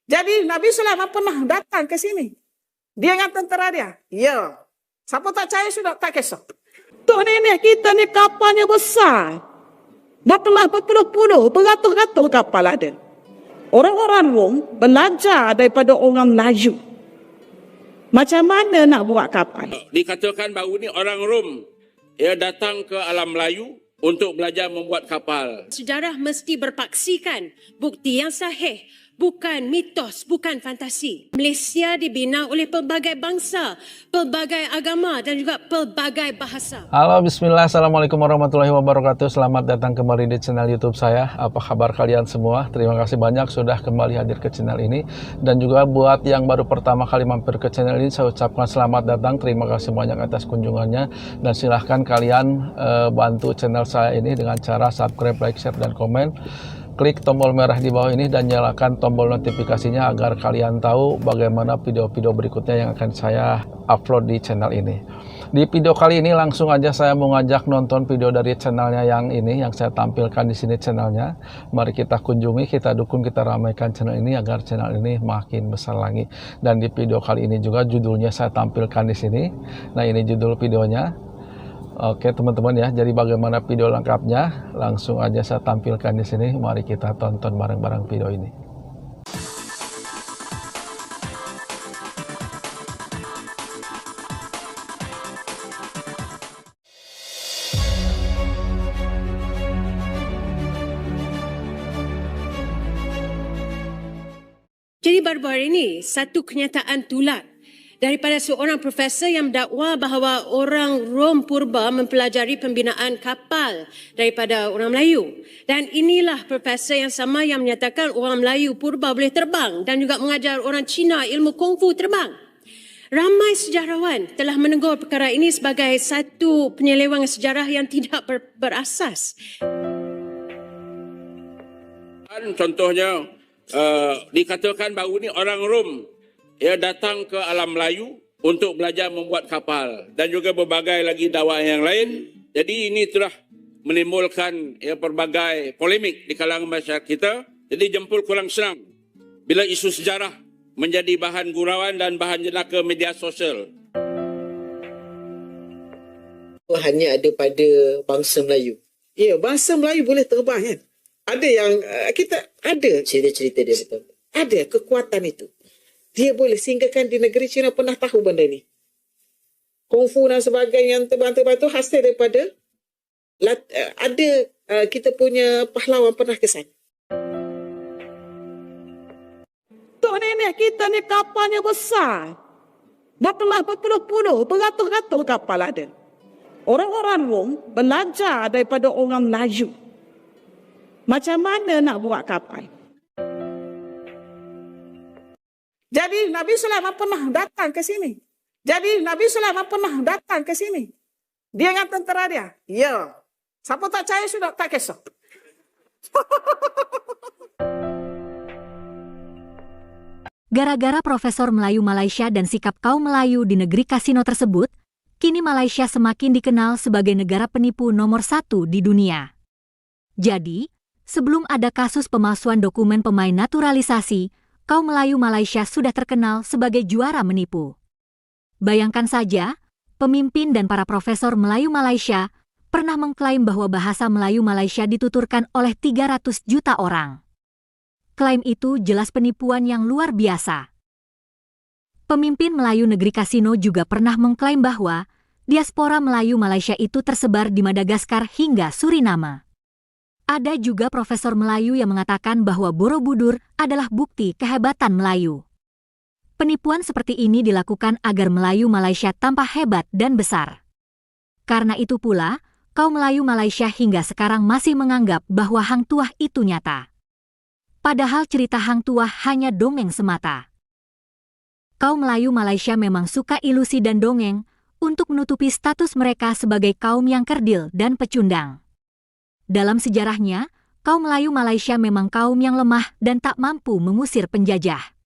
Jadi Nabi Sulaiman pernah datang ke sini. Dia dengan tentera dia. Ya. Siapa tak percaya sudah tak kisah. Tok nenek kita ni kapalnya besar. Dah telah berpuluh-puluh, beratus-ratus kapal ada. Orang-orang Rom belajar daripada orang Melayu. Macam mana nak buat kapal? Dikatakan baru ni orang Rom datang ke alam Melayu untuk belajar membuat kapal. Sejarah mesti berpaksikan bukti yang sahih, bukan mitos, bukan fantasi. Malaysia dibina oleh pelbagai bangsa, pelbagai agama dan juga pelbagai bahasa. Halo, bismillah, assalamualaikum warahmatullahi wabarakatuh. Selamat datang kembali di channel YouTube saya. Apa kabar kalian semua? Terima kasih banyak sudah kembali hadir ke channel ini. Dan juga buat yang baru pertama kali mampir ke channel ini, saya ucapkan selamat datang. Terima kasih banyak atas kunjungannya. Dan silahkan kalian bantu channel saya ini dengan cara subscribe, like, share, dan komen. Klik tombol merah di bawah ini dan nyalakan tombol notifikasinya agar kalian tahu bagaimana video-video berikutnya yang akan saya upload di channel ini. Di video kali ini langsung aja saya mau ngajak nonton video dari channelnya yang ini, yang saya tampilkan di sini channelnya. Mari kita kunjungi, kita dukung, kita ramaikan channel ini agar channel ini makin besar lagi. Dan di video kali ini juga judulnya saya tampilkan di sini. Nah, ini judul videonya. Oke teman-teman ya, jadi bagaimana video lengkapnya langsung aja saya tampilkan di sini. Mari kita tonton bareng-bareng video ini. Jadi baru-baru ini satu kenyataan tular daripada seorang profesor yang mendakwa bahawa orang Rom purba mempelajari pembinaan kapal daripada orang Melayu. Dan inilah profesor yang sama yang menyatakan orang Melayu purba boleh terbang dan juga mengajar orang Cina ilmu kungfu terbang. Ramai sejarawan telah menegur perkara ini sebagai satu penyelewengan sejarah yang tidak berasas. Contohnya, dikatakan baru ni orang Rom datang ke alam Melayu untuk belajar membuat kapal dan juga berbagai lagi dakwaan yang lain. Jadi ini telah menimbulkan pelbagai polemik di kalangan masyarakat kita. Jadi jempol kurang senang bila isu sejarah menjadi bahan gurauan dan bahan jenaka media sosial. Hanya ada pada bangsa Melayu. Ya, bangsa Melayu boleh terbang kan? Ada yang kita ada cerita-cerita dia betul. Ada kekuatan itu. Dia boleh singgahkan di negeri China, pernah tahu benda ni. Kungfu dan sebagainya yang terbang-terbang itu hasil daripada ada kita punya pahlawan pernah ke sana. Tok nenek kita ni kapalnya besar. Dah telah berpuluh-puluh, beratus-ratus kapal ada. Orang-orang Rom belajar daripada orang Melayu. Macam mana nak buat kapal? Jadi Nabi Sulaiman pernah datang ke sini. Dia dengan tentera dia. Ya. Siapa tak percaya sudah tak kisah. Gara-gara Profesor Melayu Malaysia dan sikap kaum Melayu di negeri kasino tersebut, kini Malaysia semakin dikenal sebagai negara penipu nomor 1 di dunia. Jadi, sebelum ada kasus pemalsuan dokumen pemain naturalisasi, kaum Melayu Malaysia sudah terkenal sebagai juara menipu. Bayangkan saja, pemimpin dan para profesor Melayu Malaysia pernah mengklaim bahwa bahasa Melayu Malaysia dituturkan oleh 300 juta orang. Klaim itu jelas penipuan yang luar biasa. Pemimpin Melayu negeri kasino juga pernah mengklaim bahwa diaspora Melayu Malaysia itu tersebar di Madagaskar hingga Suriname. Ada juga profesor Melayu yang mengatakan bahwa Borobudur adalah bukti kehebatan Melayu. Penipuan seperti ini dilakukan agar Melayu Malaysia tampak hebat dan besar. Karena itu pula, kaum Melayu Malaysia hingga sekarang masih menganggap bahwa Hang Tuah itu nyata. Padahal cerita Hang Tuah hanya dongeng semata. Kaum Melayu Malaysia memang suka ilusi dan dongeng untuk menutupi status mereka sebagai kaum yang kerdil dan pecundang. Dalam sejarahnya, kaum Melayu Malaysia memang kaum yang lemah dan tak mampu mengusir penjajah.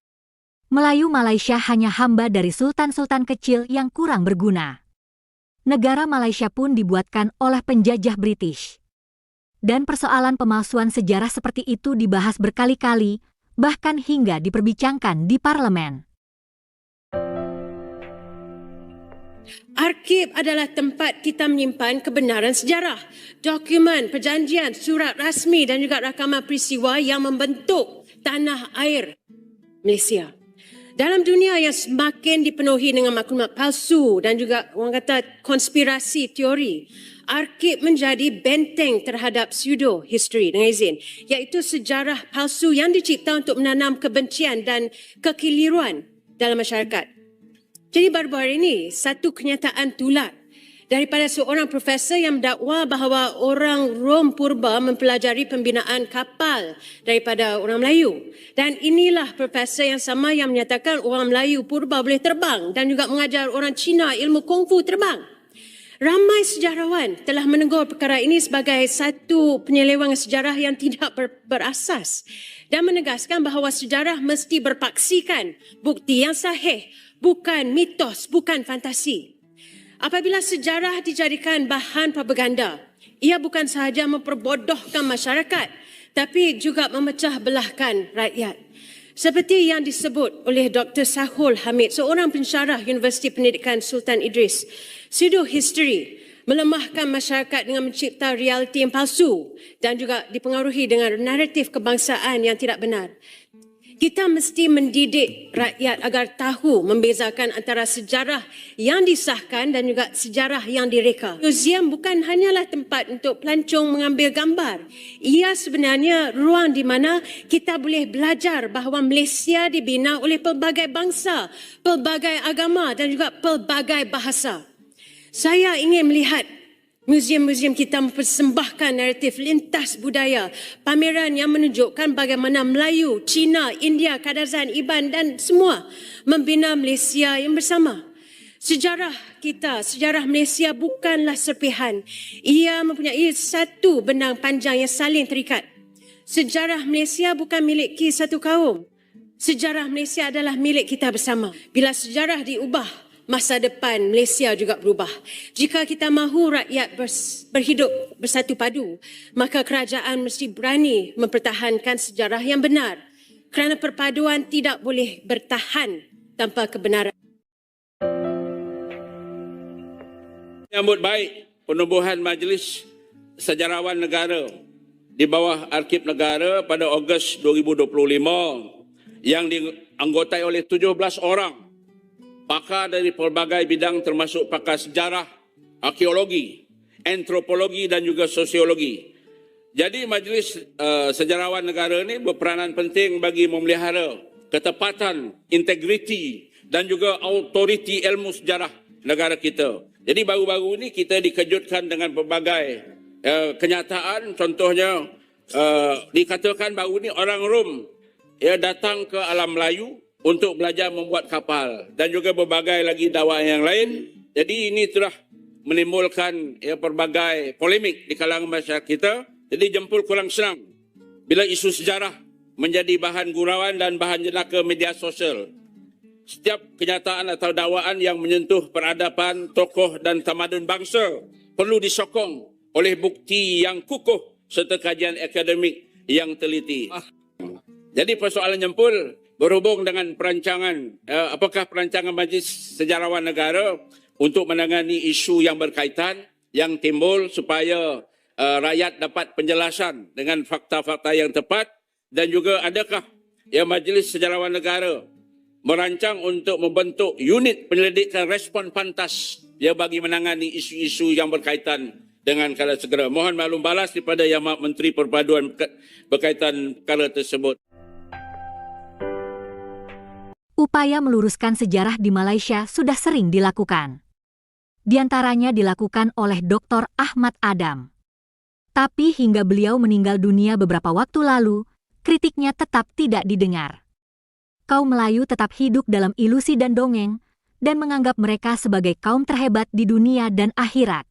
Melayu Malaysia hanya hamba dari sultan-sultan kecil yang kurang berguna. Negara Malaysia pun dibuatkan oleh penjajah British. Dan persoalan pemalsuan sejarah seperti itu dibahas berkali-kali, bahkan hingga diperbincangkan di parlemen. Arsip adalah tempat kita menyimpan kebenaran sejarah, dokumen, perjanjian, surat rasmi dan juga rakaman peristiwa yang membentuk tanah air Malaysia. Dalam dunia yang semakin dipenuhi dengan maklumat palsu dan juga orang kata konspirasi teori, arsip menjadi benteng terhadap pseudo-history dengan izin, iaitu sejarah palsu yang dicipta untuk menanam kebencian dan kekeliruan dalam masyarakat. Jadi baru-baru ini, satu kenyataan tular daripada seorang profesor yang mendakwa bahawa orang Rom purba mempelajari pembinaan kapal daripada orang Melayu. Dan inilah profesor yang sama yang menyatakan orang Melayu purba boleh terbang dan juga mengajar orang Cina ilmu kungfu terbang. Ramai sejarawan telah menegur perkara ini sebagai satu penyelewengan sejarah yang tidak berasas dan menegaskan bahawa sejarah mesti berpaksikan bukti yang sahih, bukan mitos, bukan fantasi. Apabila sejarah dijadikan bahan propaganda, ia bukan sahaja memperbodohkan masyarakat, tapi juga memecah belahkan rakyat. Seperti yang disebut oleh Dr. Sahul Hamid, seorang pensyarah Universiti Pendidikan Sultan Idris, pseudo-history melemahkan masyarakat dengan mencipta realiti yang palsu dan juga dipengaruhi dengan naratif kebangsaan yang tidak benar. Kita mesti mendidik rakyat agar tahu membezakan antara sejarah yang disahkan dan juga sejarah yang direka. Museum bukan hanyalah tempat untuk pelancong mengambil gambar. Ia sebenarnya ruang di mana kita boleh belajar bahawa Malaysia dibina oleh pelbagai bangsa, pelbagai agama dan juga pelbagai bahasa. Saya ingin melihat museum-museum kita mempersembahkan naratif lintas budaya, pameran yang menunjukkan bagaimana Melayu, Cina, India, Kadazan, Iban dan semua membina Malaysia yang bersama. Sejarah kita, sejarah Malaysia bukanlah serpihan. Ia mempunyai satu benang panjang yang saling terikat. Sejarah Malaysia bukan miliki satu kaum. Sejarah Malaysia adalah milik kita bersama. Bila sejarah diubah, masa depan Malaysia juga berubah. Jika kita mahu rakyat berhidup bersatu padu, maka kerajaan mesti berani mempertahankan sejarah yang benar. Kerana perpaduan tidak boleh bertahan tanpa kebenaran. Menyambut baik penubuhan Majlis Sejarawan Negara di bawah Arsip Negara pada Ogos 2025 yang dianggotai oleh 17 orang pakar dari pelbagai bidang termasuk pakar sejarah, arkeologi, antropologi dan juga sosiologi. Jadi Majlis Sejarawan Negara ini berperanan penting bagi memelihara ketepatan, integriti dan juga autoriti ilmu sejarah negara kita. Jadi baru-baru ini kita dikejutkan dengan pelbagai kenyataan. Contohnya dikatakan baru ini orang Rom datang ke alam Melayu untuk belajar membuat kapal dan juga berbagai lagi dakwaan yang lain. Jadi ini telah menimbulkan pelbagai polemik di kalangan masyarakat kita. Jadi jempol kurang senang bila isu sejarah menjadi bahan gurauan dan bahan jenaka media sosial. Setiap kenyataan atau dakwaan yang menyentuh peradaban, tokoh dan tamadun bangsa perlu disokong oleh bukti yang kukuh serta kajian akademik yang teliti. Jadi persoalan jempol berhubung dengan perancangan, apakah perancangan Majlis Sejarawan Negara untuk menangani isu yang berkaitan, yang timbul supaya rakyat dapat penjelasan dengan fakta-fakta yang tepat, dan juga adakah Majlis Sejarawan Negara merancang untuk membentuk unit penyelidikan respon pantas bagi menangani isu-isu yang berkaitan dengan perkara segera. Mohon maklum balas daripada Yang Amat Menteri Perpaduan berkaitan perkara tersebut. Upaya meluruskan sejarah di Malaysia sudah sering dilakukan. Di antaranya dilakukan oleh Dr. Ahmad Adam. Tapi hingga beliau meninggal dunia beberapa waktu lalu, kritiknya tetap tidak didengar. Kaum Melayu tetap hidup dalam ilusi dan dongeng, dan menganggap mereka sebagai kaum terhebat di dunia dan akhirat.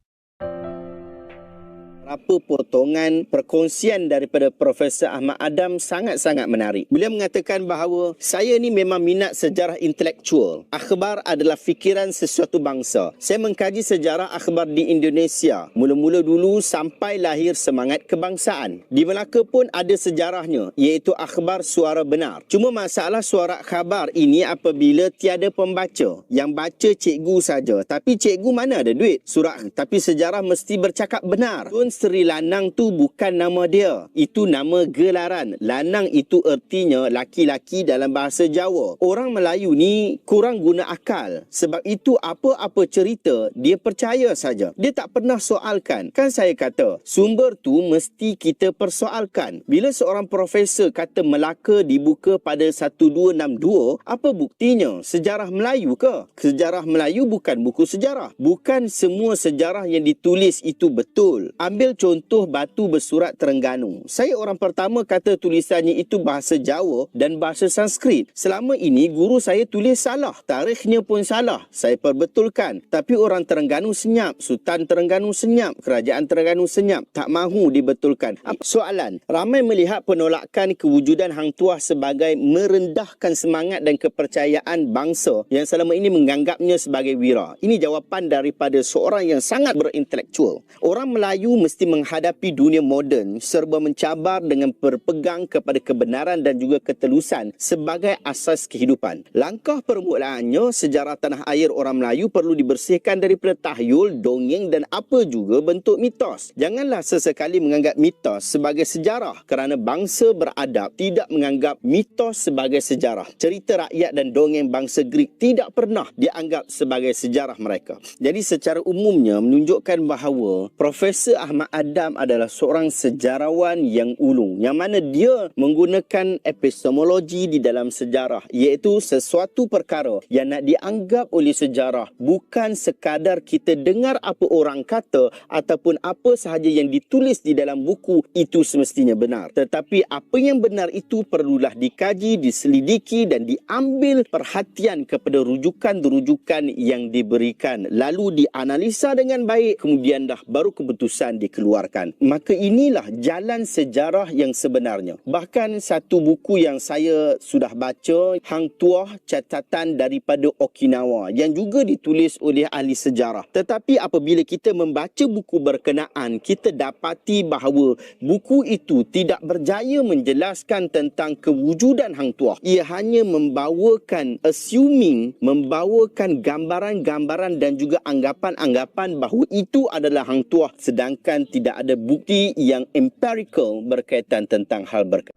Beberapa potongan perkongsian daripada Profesor Ahmad Adam sangat-sangat menarik. Beliau mengatakan bahawa saya ni memang minat sejarah intelektual. Akhbar adalah fikiran sesuatu bangsa. Saya mengkaji sejarah akhbar di Indonesia. Mula-mula dulu sampai lahir semangat kebangsaan. Di Melaka pun ada sejarahnya, iaitu akhbar suara benar. Cuma masalah suara khabar ini apabila tiada pembaca. Yang baca cikgu saja. Tapi cikgu mana ada duit? Surat. Tapi sejarah mesti bercakap benar. Tun Sri Lanang tu bukan nama dia. Itu nama gelaran. Lanang itu ertinya laki-laki dalam bahasa Jawa. Orang Melayu ni kurang guna akal. Sebab itu apa-apa cerita, dia percaya saja. Dia tak pernah soalkan. Kan saya kata, sumber tu mesti kita persoalkan. Bila seorang profesor kata Melaka dibuka pada 1262, apa buktinya? Sejarah Melayu ke? Sejarah Melayu bukan buku sejarah. Bukan semua sejarah yang ditulis itu betul. Ambil contoh batu bersurat Terengganu. Saya orang pertama kata tulisannya itu bahasa Jawa dan bahasa Sanskrit. Selama ini guru saya tulis salah. Tarikhnya pun salah. Saya perbetulkan. Tapi orang Terengganu senyap. Sultan Terengganu senyap. Kerajaan Terengganu senyap. Tak mahu dibetulkan. Soalan. Ramai melihat penolakan kewujudan Hang Tuah sebagai merendahkan semangat dan kepercayaan bangsa yang selama ini menganggapnya sebagai wira. Ini jawapan daripada seorang yang sangat berintelektual. Orang Melayu mesti menghadapi dunia moden serba mencabar dengan berpegang kepada kebenaran dan juga ketelusan sebagai asas kehidupan. Langkah permulaannya, sejarah tanah air orang Melayu perlu dibersihkan daripada tahyul, dongeng dan apa juga bentuk mitos. Janganlah sesekali menganggap mitos sebagai sejarah kerana bangsa beradab tidak menganggap mitos sebagai sejarah. Cerita rakyat dan dongeng bangsa Greek tidak pernah dianggap sebagai sejarah mereka. Jadi secara umumnya menunjukkan bahawa Profesor Ahmad Adam adalah seorang sejarawan yang ulung, yang mana dia menggunakan epistemologi di dalam sejarah, iaitu sesuatu perkara yang nak dianggap oleh sejarah bukan sekadar kita dengar apa orang kata ataupun apa sahaja yang ditulis di dalam buku itu semestinya benar, tetapi apa yang benar itu perlulah dikaji, diselidiki dan diambil perhatian kepada rujukan-rujukan yang diberikan, lalu dianalisa dengan baik, kemudian dah baru keputusan dikeluarkan. Maka inilah jalan sejarah yang sebenarnya. Bahkan satu buku yang saya sudah baca, Hang Tuah, catatan daripada Okinawa, yang juga ditulis oleh ahli sejarah. Tetapi apabila kita membaca buku berkenaan, kita dapati bahawa buku itu tidak berjaya menjelaskan tentang kewujudan Hang Tuah. Ia hanya membawakan assuming, membawakan gambaran-gambaran dan juga anggapan-anggapan bahawa itu adalah Hang Tuah, sedangkan tidak ada bukti yang empirical berkaitan tentang hal berkaitan.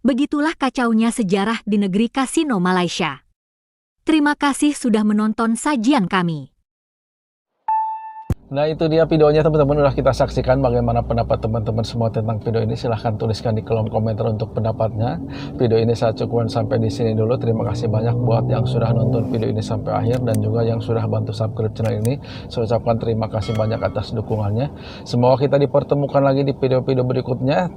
Begitulah kacaunya sejarah di negeri kasino Malaysia. Terima kasih sudah menonton sajian kami. Nah itu dia videonya teman-teman, udah kita saksikan bagaimana pendapat teman-teman semua tentang video ini. Silahkan tuliskan di kolom komentar untuk pendapatnya. Video ini saya cukupkan sampai di sini dulu. Terima kasih banyak buat yang sudah nonton video ini sampai akhir dan juga yang sudah bantu subscribe channel ini. Saya ucapkan terima kasih banyak atas dukungannya. Semoga kita dipertemukan lagi di video-video berikutnya.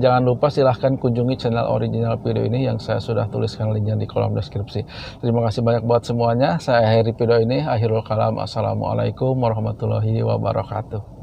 Jangan lupa silahkan kunjungi channel original video ini yang saya sudah tuliskan linknya di kolom deskripsi. Terima kasih banyak buat semuanya. Saya akhiri video ini. Akhirul kalam. Assalamualaikum warahmatullahi wabarakatuh.